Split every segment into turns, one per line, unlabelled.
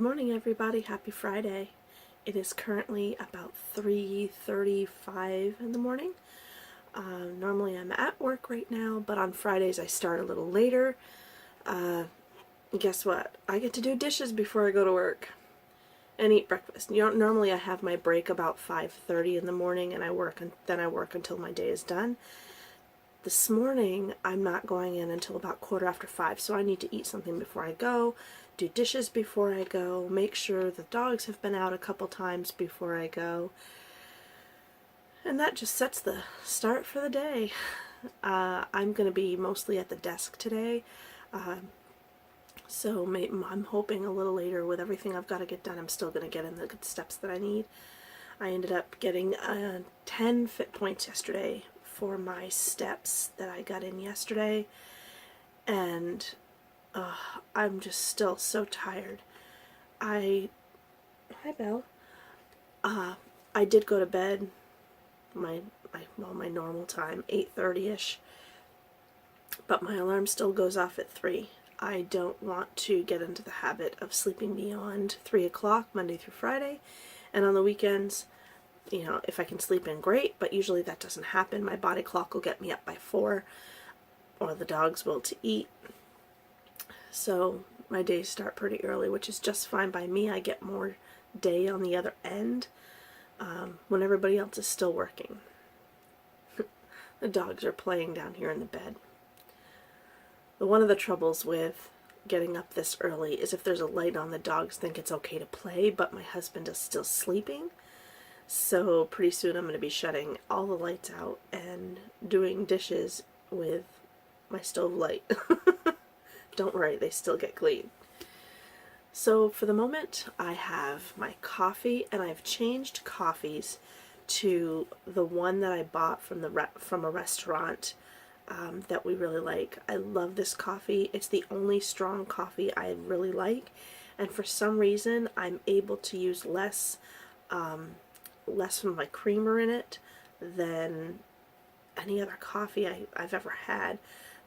morning, everybody. Happy Friday. It is currently about 3:35 in the morning. Normally I'm at work right now, but on Fridays I start a little later. Guess what? I get to do dishes before I go to work and eat breakfast. Normally I have my break about 5:30 in the morning, and then I work until my day is done. This morning I'm not going in until about 5:15, so I need to eat something before I go, do dishes before I go, make sure the dogs have been out a couple times before I go, and that just sets the start for the day. I'm going to be mostly at the desk today, so I'm hoping a little later, with everything I've got to get done, I'm still going to get in the good steps that I need. I ended up getting 10 fit points yesterday for my steps that I got in yesterday, and I'm just still so tired. Hi Belle. I did go to bed my normal time, 8:30ish, but my alarm still goes off at 3. I don't want to get into the habit of sleeping beyond 3 o'clock Monday through Friday, and on the weekends, you know, if I can sleep in, great, but usually that doesn't happen. My body clock will get me up by 4, or the dogs will to eat. So my days start pretty early, which is just fine by me. I get more day on the other end when everybody else is still working. The dogs are playing down here in the bed. But one of the troubles with getting up this early is if there's a light on, the dogs think it's okay to play, but my husband is still sleeping. So pretty soon I'm going to be shutting all the lights out and doing dishes with my stove light. Don't worry, they still get clean. So for the moment, I have my coffee, and I've changed coffees to the one that I bought from a restaurant that we really like. I love this coffee. It's the only strong coffee I really like, and for some reason I'm able to use less of my creamer in it than any other coffee I've ever had.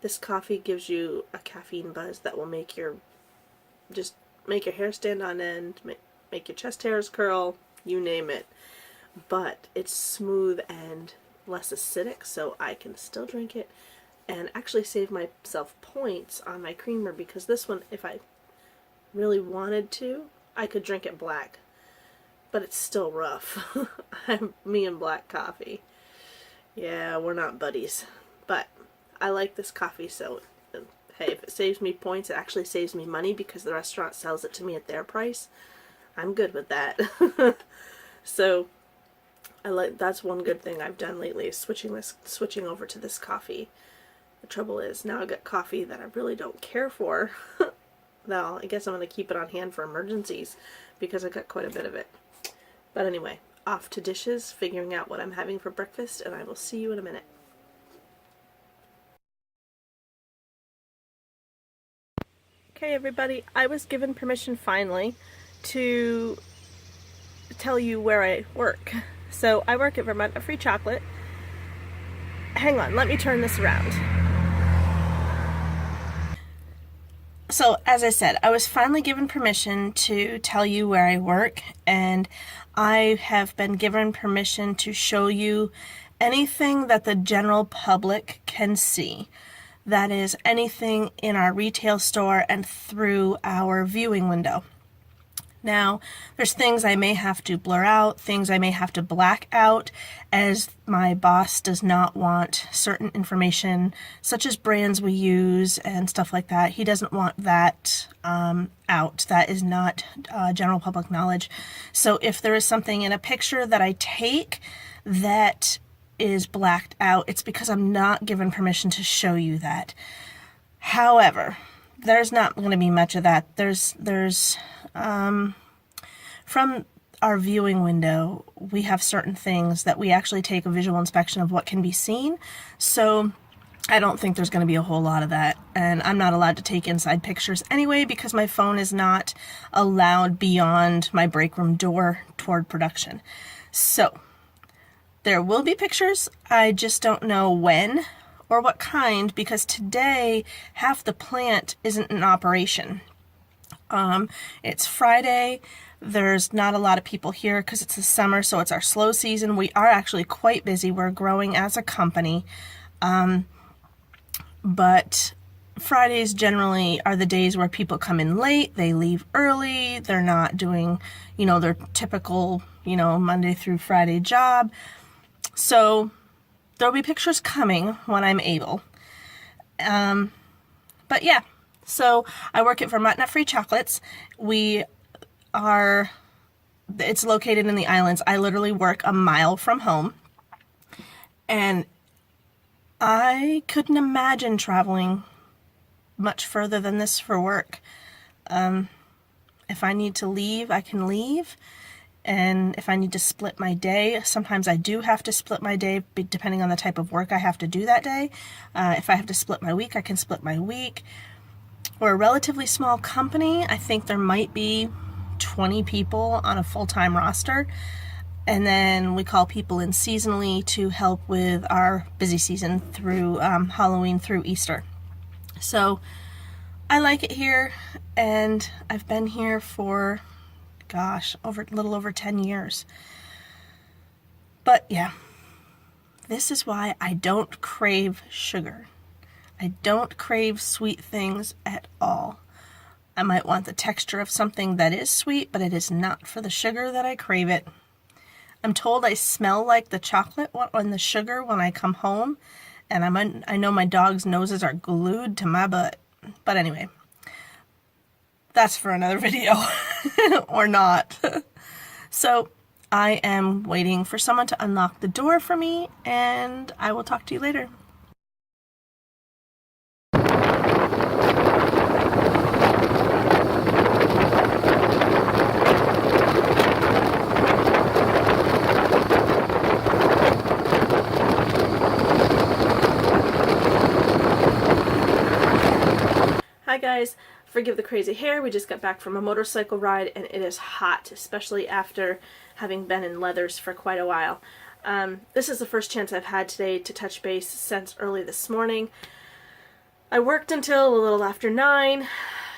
This coffee gives you a caffeine buzz that will make your hair stand on end, make your chest hairs curl, you name it. But it's smooth and less acidic, so I can still drink it and actually save myself points on my creamer, because this one, if I really wanted to, I could drink it black. But it's still rough. Me and black coffee. Yeah, we're not buddies. But I like this coffee, so hey, if it saves me points, it actually saves me money because the restaurant sells it to me at their price. I'm good with that. So that's one good thing I've done lately, is switching over to this coffee. The trouble is, now I've got coffee that I really don't care for. Well, I guess I'm going to keep it on hand for emergencies because I got quite a bit of it. But anyway, off to dishes, figuring out what I'm having for breakfast, and I will see you in a minute. Okay, everybody, I was given permission finally to tell you where I work. So I work at Vermont Free Chocolate. Hang on, let me turn this around. So, as I said, I was finally given permission to tell you where I work, and I have been given permission to show you anything that the general public can see. That is, anything in our retail store and through our viewing window. Now, there's things I may have to blur out, things I may have to black out, as my boss does not want certain information, such as brands we use and stuff like that. He doesn't want that out. That is not general public knowledge. So if there is something in a picture that I take that is blacked out, it's because I'm not given permission to show you that. However, there's not going to be much of that. There's from our viewing window, we have certain things that we actually take a visual inspection of what can be seen. So I don't think there's going to be a whole lot of that. And I'm not allowed to take inside pictures anyway, because my phone is not allowed beyond my break room door toward production. So there will be pictures. I just don't know when or what kind, because today half the plant isn't in operation.
It's Friday. There's not a lot of people here because it's the summer, so it's our slow season. We are actually quite busy. We're growing as a company. But Fridays generally are the days where people come in late, they leave early, they're not doing, their typical, Monday through Friday job. So there'll be pictures coming when I'm able. But yeah, so I work at Vermont Nut Free Chocolates. It's located in the islands. I literally work a mile from home. And I couldn't imagine traveling much further than this for work. If I need to leave, I can leave. And if I need to split my day, sometimes I do have to split my day depending on the type of work I have to do that day. If I have to split my week, I can split my week. We're a relatively small company. I think there might be 20 people on a full-time roster. And then we call people in seasonally to help with our busy season through Halloween through Easter. So I like it here, and I've been here for, a little over 10 years. But yeah, this is why I don't crave sugar. I don't crave sweet things at all. I might want the texture of something that is sweet, but it is not for the sugar that I crave it. I'm told I smell like the chocolate and the sugar when I come home, and I know my dog's noses are glued to my butt. But anyway, that's for another video, or not. So I am waiting for someone to unlock the door for me, and I will talk to you later.
Hi guys, forgive the crazy hair. We just got back from a motorcycle ride and it is hot, especially after having been in leathers for quite a while. This is the first chance I've had today to touch base since early this morning. I worked until a little after 9,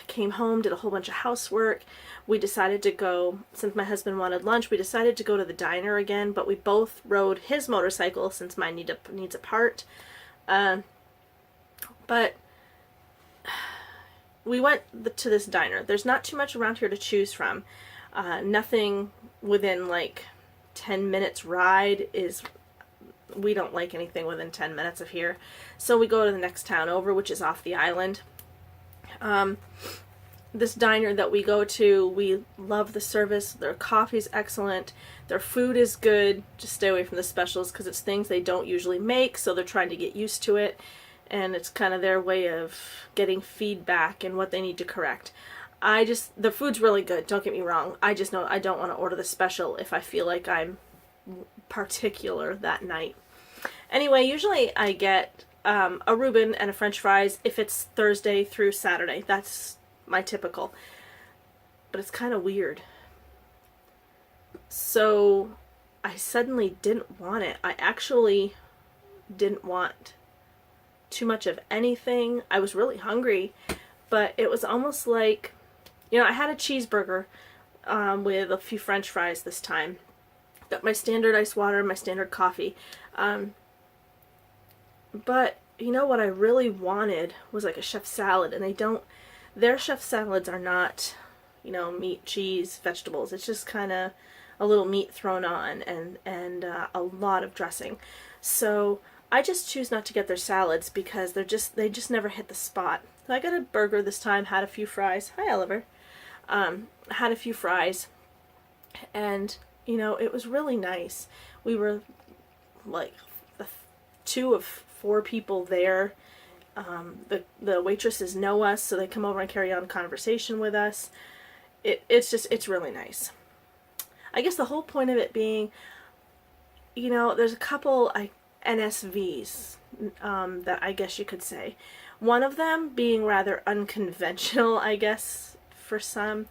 came home, did a whole bunch of housework. We decided to go, since my husband wanted lunch, we decided to go to the diner again, but we both rode his motorcycle since mine needs a part. But we went to this diner. There's not too much around here to choose from. Nothing within like 10 minutes ride we don't like anything within 10 minutes of here. So we go to the next town over, which is off the island. This diner that we go to, we love the service. Their coffee's excellent. Their food is good. Just stay away from the specials because it's things they don't usually make, so they're trying to get used to it. And it's kind of their way of getting feedback and what they need to correct. The food's really good, don't get me wrong. I just know I don't want to order the special if I feel like I'm particular that night. Anyway, usually I get a Reuben and a French fries if it's Thursday through Saturday. That's my typical. But it's kind of weird. So I suddenly didn't want it. I actually didn't want too much of anything. I was really hungry, but it was almost like, I had a cheeseburger with a few French fries this time. Got my standard ice water, my standard coffee. But what I really wanted was like a chef salad, and their chef salads are not, meat, cheese, vegetables. It's just kind of a little meat thrown on and a lot of dressing. So I just choose not to get their salads because they just never hit the spot. So I got a burger this time, had a few fries. Hi, Oliver. Had a few fries, and it was really nice. We were like 2 of 4 people there. The waitresses know us, so they come over and carry on conversation with us. It's really nice. I guess the whole point of it being, there's a couple NSVs that I guess you could say. One of them being rather unconventional, I guess, for some.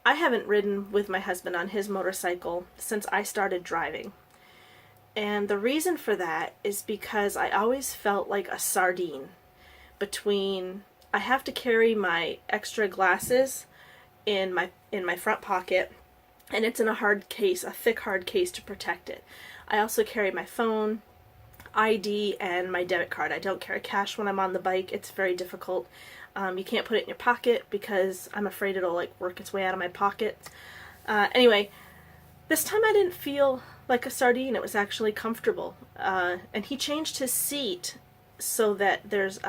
I haven't ridden with my husband on his motorcycle since I started driving. And the reason for that is because I always felt like a sardine between I have to carry my extra glasses in my front pocket, and it's in a hard case, a thick hard case to protect it. I also carry my phone, ID, and my debit card. I don't carry cash when I'm on the bike. It's very difficult. You can't put it in your pocket because I'm afraid it'll like work its way out of my pocket. Anyway, this time I didn't feel like a sardine. It was actually comfortable. And he changed his seat so that there's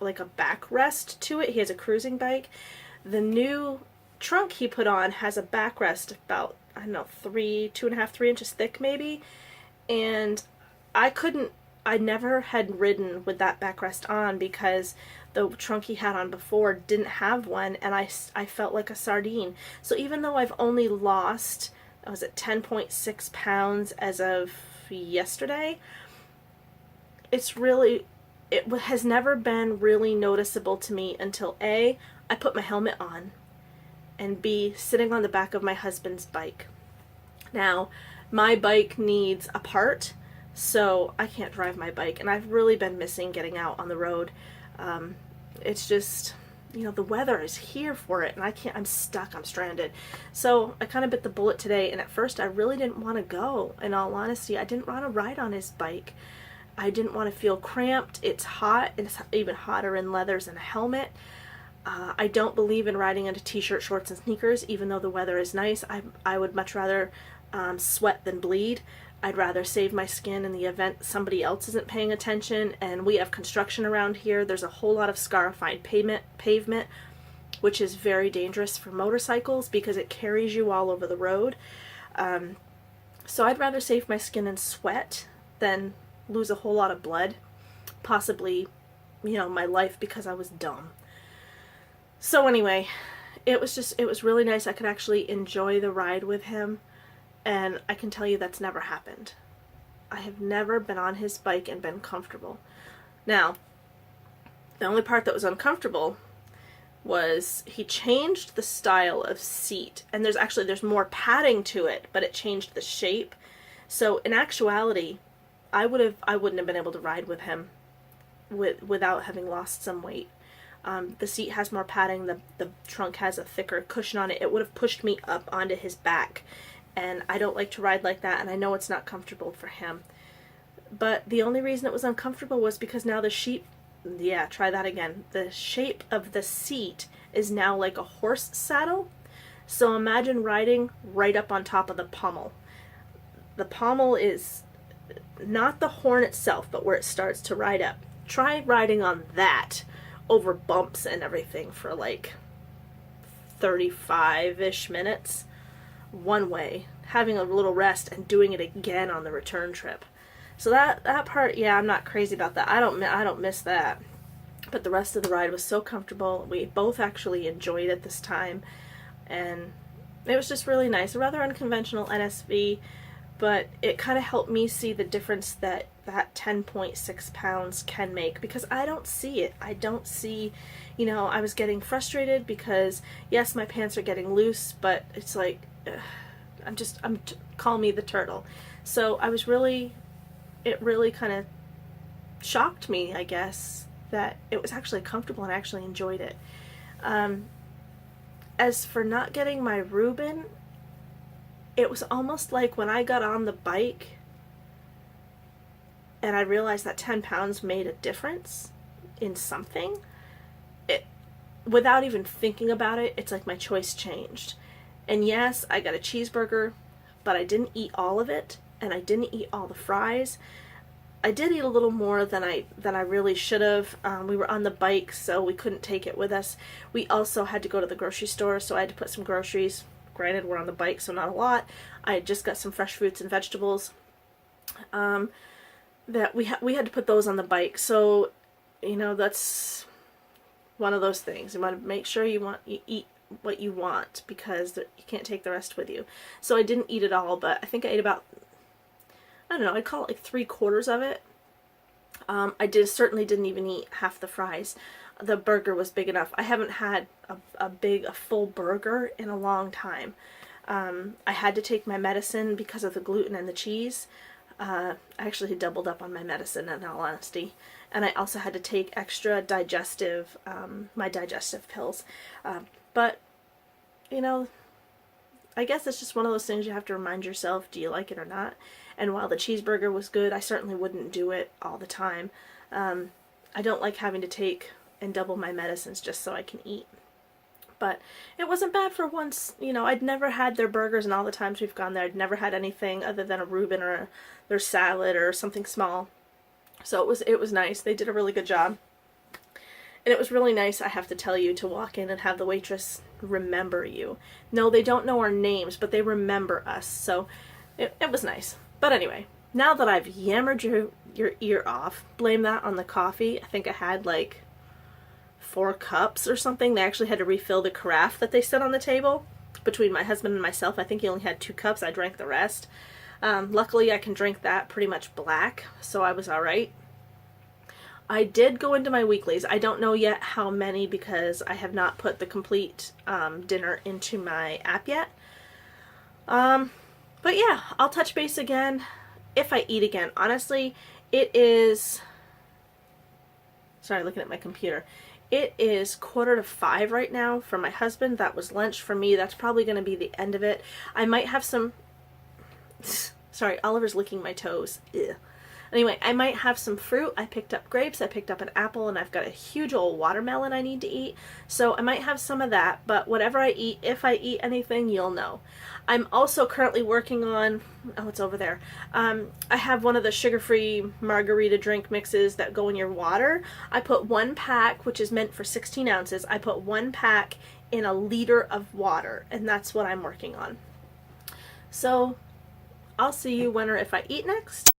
like a backrest to it. He has a cruising bike. The new trunk he put on has a backrest about, I don't know, 2.5, 3 inches thick maybe. And I never had ridden with that backrest on because the trunk he had on before didn't have one, and I felt like a sardine. So even though I've only lost, was it 10.6 pounds as of yesterday, it has never been really noticeable to me until A, I put my helmet on, and B, sitting on the back of my husband's bike. Now, my bike needs a part, so I can't drive my bike, and I've really been missing getting out on the road. It's just, the weather is here for it, and I'm stuck, I'm stranded. So I kind of bit the bullet today, and at first I really didn't want to go. In all honesty, I didn't want to ride on his bike. I didn't want to feel cramped. It's hot, and it's even hotter in leathers and a helmet. I don't believe in riding into t-shirt, shorts, and sneakers, even though the weather is nice. I would much rather sweat than bleed. I'd rather save my skin in the event somebody else isn't paying attention, and we have construction around here. There's a whole lot of scarified pavement, which is very dangerous for motorcycles because it carries you all over the road. So I'd rather save my skin and sweat than lose a whole lot of blood, possibly, my life because I was dumb. So anyway, it was really nice. I could actually enjoy the ride with him. And I can tell you that's never happened. I have never been on his bike and been comfortable. Now, the only part that was uncomfortable was he changed the style of seat. And there's more padding to it, but it changed the shape. So in actuality, I wouldn't have been able to ride with him without having lost some weight. The seat has more padding. The trunk has a thicker cushion on it. It would have pushed me up onto his back. And I don't like to ride like that, and I know it's not comfortable for him. But the only reason it was uncomfortable was because now the shape of the seat is now like a horse saddle. So imagine riding right up on top of the pommel. The pommel is not the horn itself, but where it starts to ride up. Try riding on that over bumps and everything for like 35-ish minutes. One way, having a little rest and doing it again on the return trip. So that part, yeah, I'm not crazy about that. I don't miss that. But the rest of the ride was so comfortable. We both actually enjoyed it this time, and it was just really nice. A rather unconventional NSV, but it kind of helped me see the difference that 10.6 pounds can make, because I don't see it. I don't see, I was getting frustrated because yes, my pants are getting loose, but it's like, call me the turtle. So it really kind of shocked me, I guess, that it was actually comfortable and I actually enjoyed it. As for not getting my Reuben, it was almost like when I got on the bike and I realized that 10 pounds made a difference in something, without even thinking about it, it's like my choice changed. And yes, I got a cheeseburger, but I didn't eat all of it, and I didn't eat all the fries. I did eat a little more than I really should have. We were on the bike, so we couldn't take it with us. We also had to go to the grocery store, so I had to put some groceries. Granted, we're on the bike, so not a lot. I had just got some fresh fruits and vegetables. That we had to put those on the bike. So, that's one of those things. You want to make sure you eat what you want, because you can't take the rest with you. So I didn't eat it all, but I think I ate about, I don't know, I'd call it like 3/4 of it. I certainly didn't even eat half the fries. The burger was big enough. I haven't had a full burger in a long time. I had to take my medicine because of the gluten and the cheese. I actually doubled up on my medicine, in all honesty. And I also had to take extra my digestive pills. But you know, I guess it's just one of those things you have to remind yourself, do you like it or not? And while the cheeseburger was good, I certainly wouldn't do it all the time. I don't like having to take and double my medicines just so I can eat. But it wasn't bad for once. You know, I'd never had their burgers, and all the times we've gone there, I'd never had anything other than a Reuben or their salad or something small. So it was nice. They did a really good job. And it was really nice, I have to tell you, to walk in and have the waitress remember you. No, they don't know our names, but they remember us. So it was nice. But anyway, now that I've yammered your ear off, blame that on the coffee. I think I had like 4 cups or something. They actually had to refill the carafe that they set on the table. Between my husband and myself, I think he only had 2 cups. I drank the rest. Luckily, I can drink that pretty much black, so I was alright. I did go into my weeklies. I don't know yet how many because I have not put the complete dinner into my app yet. But yeah, I'll touch base again if I eat again. Honestly, it is... Sorry, looking at my computer. It is 4:45 right now for my husband. That was lunch for me. That's probably going to be the end of it. I might have some... Sorry, Oliver's licking my toes. Ugh. Anyway, I might have some fruit. I picked up grapes, I picked up an apple, and I've got a huge old watermelon I need to eat. So I might have some of that, but whatever I eat, if I eat anything, you'll know. I'm also currently working on, oh, it's over there. I have one of the sugar-free margarita drink mixes that go in your water. I put 1 pack, which is meant for 16 ounces, I put 1 pack in a liter of water, and that's what I'm working on. So I'll see you when or if I eat next.